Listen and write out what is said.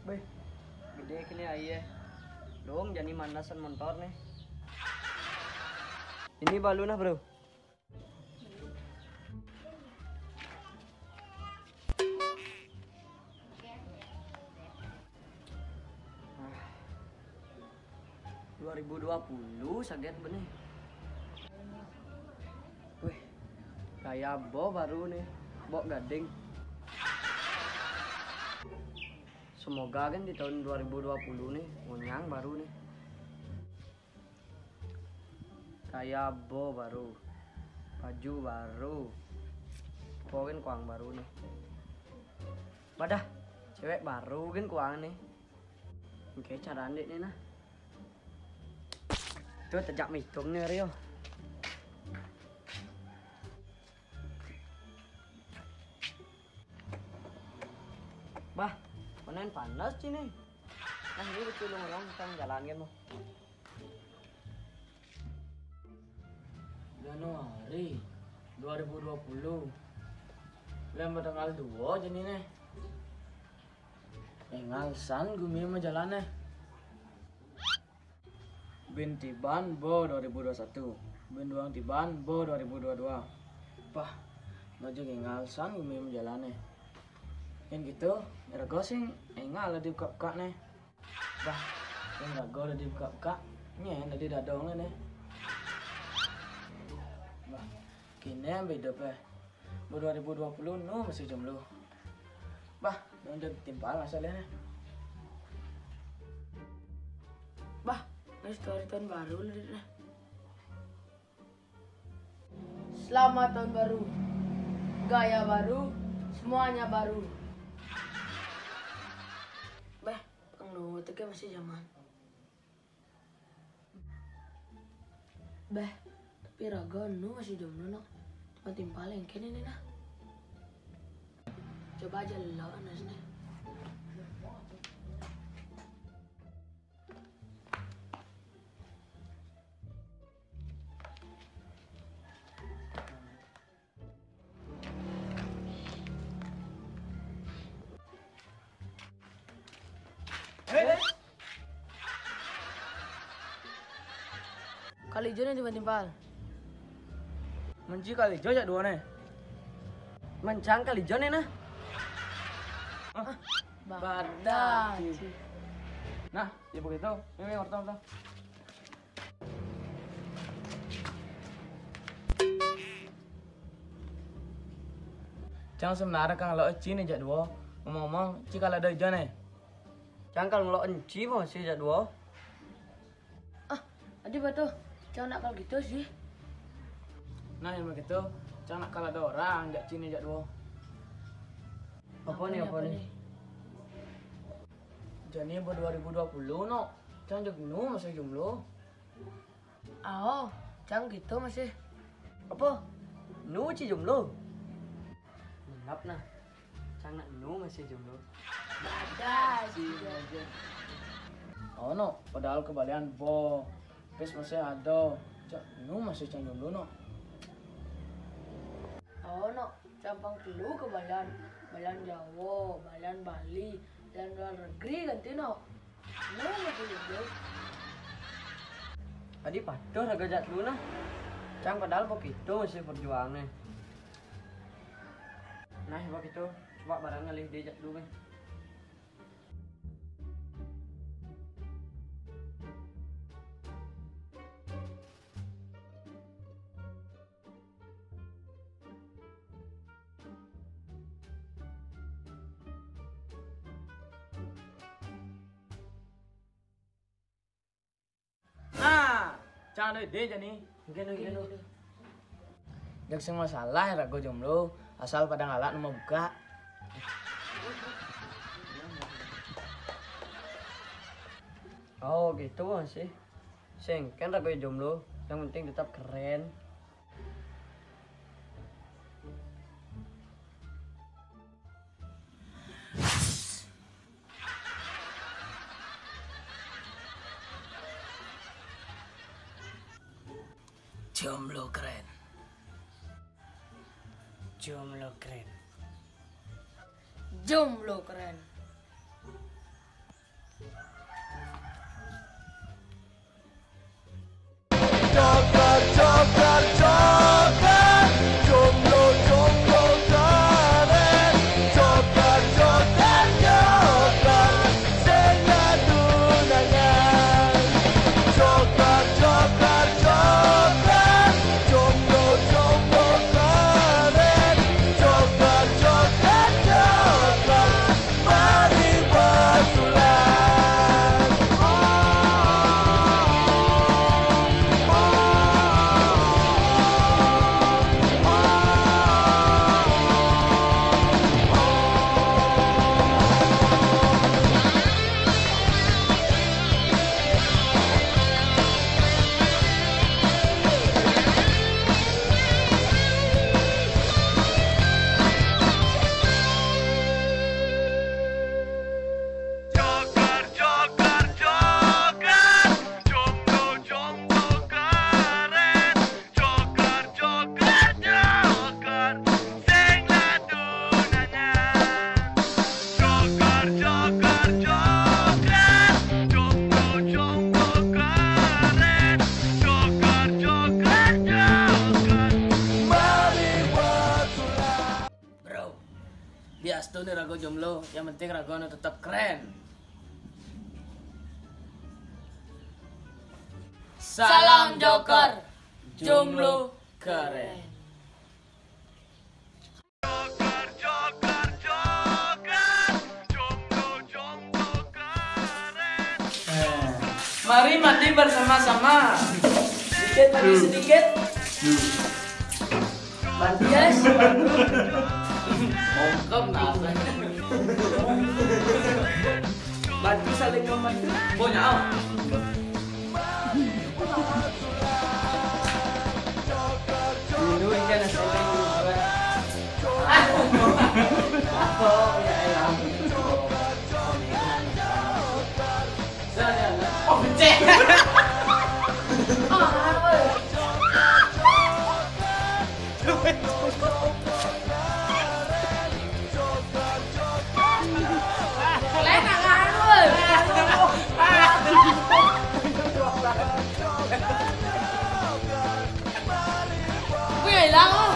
Beh, gede kali ayah. Dong jadi manasan motor nih. Ini balu nah bro. Ah, 2020 saget benih. Wih, kayak bo baru nih, bo gading. Semoga kan di tahun 2020 nih, ngunyang baru nih. Kayak bo baru, baju baru, poin kuang baru nih. Badah, cewek baru kan kuang nih. Oke, cara andek nih nah. Tuh terjak mitung nih Rio. Bah, panen panas sih nih. Nah ini betul ngomong kita jalan kan mau. Januari 2020 Lembah tanggal 2 jadi nih ngalsan gumi sama jalannya bin tiban bo 2021 bin duang tiban bo 2022 pah ngajak ngalsan gumi sama jalannya kan gitu ergo sing engal di buka nih bah yang rago di buka nya di dadong nih bah kini yang beda peh 2020 no masih jomblo bah udah timpal masalahnya bah ini story tahun baru lah. Selamat tahun baru, gaya baru, semuanya baru. Bah pengen tekan masih zaman Beh, tapi raga nu masih jomblo nak. Cuma timpal yang kene nih nah. Coba aja lo anas nih. Kali hijau nih timpal. menci kali jojak dua nih Mencang kali John nah. Badak. Nah, ya begitu. Ini wortel. Jangan sebenarnya kang lo eci nih jak dua. Ngomong-ngomong, cik kalau ada hijau nih. Cangkal ngelok enci mau sih jadwal. Adi betul. Jangan nakal gitu sih. Nah, yang begitu. Jangan kalau ada orang jak cini jak dua. Apa nih? Jadi buat 2020 no. Jangan juga nu masih jomblo. Oh, jangan gitu masih. Apa? Nu ci jomblo. Menap nah. Cang nak nu masih jomblo. Ada sih. Oh no, padahal kebalian bo. Pes masih ada. Cak nu masih cang jomblo no. Oh no, campang telu ke Balan, Balan Jawa, Balan Bali, dan luar negeri ganti no. No masih jomblo. Tadi patuh harga jat dulu nah. Cang padahal begitu masih perjuangan nih. Nah, begitu. Coba barang ngalih dia jat dulu nih. Jangan ada dia jadi. Gini. Jak sing masalah rago jomblo asal pada ngalak nu mau buka. Oh gitu masih. Sing kan ragu jomblo. Yang penting tetap keren. Jomblo keren. Jomblo keren. restu nih Rago jomblo, yang penting Rago tetap keren. Salam Joker, jomblo keren. Mari mandi bersama-sama. Sedikit mandi sedikit. Mandi guys. Mongkong napa? Bantu saling membantu. Punya apa? Dulu ikan asal Oh, becek. Kalian nangahan woi. Gue hilang oh.